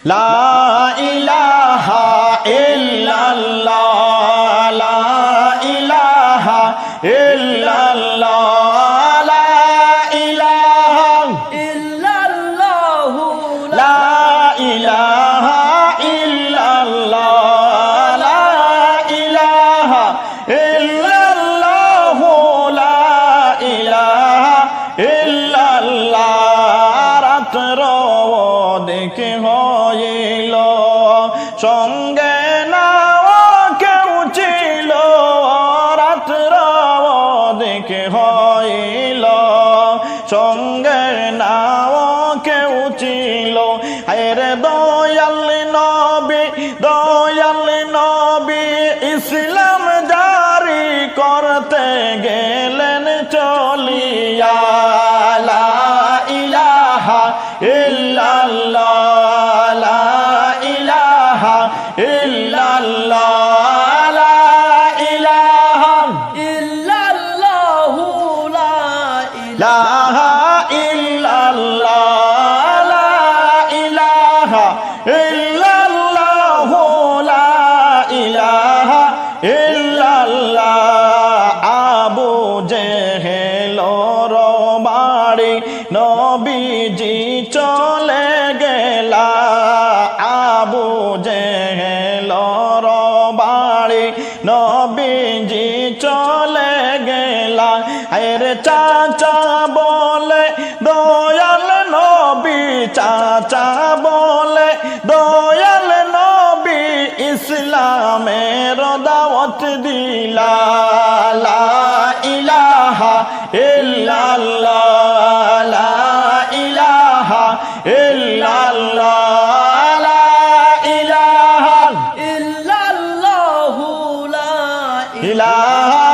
লা ইলাহা ইল্লাল্লাহ লা ইলাহা ইল্লাল্লাহ লা ইলাহা ইল্লাল্লাহু লা ইলাহা ইল্লাল্লাহ লা ইলাহা ইল্লাল্লাহ লা ইলাহা ইল্লাল্লাহ রাত্র দেখে হইল সঙ্গে না কেউ ছিল রাত্র দেখে হইল সঙ্গে না কেউ ছিল আরে দয়াল নবী ইসলাম জারি করতে গেলেন চলিয়া লা ইলাহা ইল্লাল্লাহ লা ইলাহা ইল্লাল্লাহ লা ইলাহা ইল্লাল্লাহু লা ইলাহা ইল্লাল্লাহ লা ইলাহা ইল্লাল্লাহ লা ইলাহা ইল্লাল্লাহ আবু জেহেল বাড়ি নবীজি চলে গেলা আবু জেহেল বাড়ি নবীজি চলে গেলা আরে চাচা বলে দয়াল নবী চাচা বলে দয়াল নবী ইসলামের দাওয়াত দিলা লা ইলাহা ইল্লাল্লাহ লা ইলাহা ইল্লাল্লাহ লা ইলাহা ইল্লাল্লাহু লা ইলাহা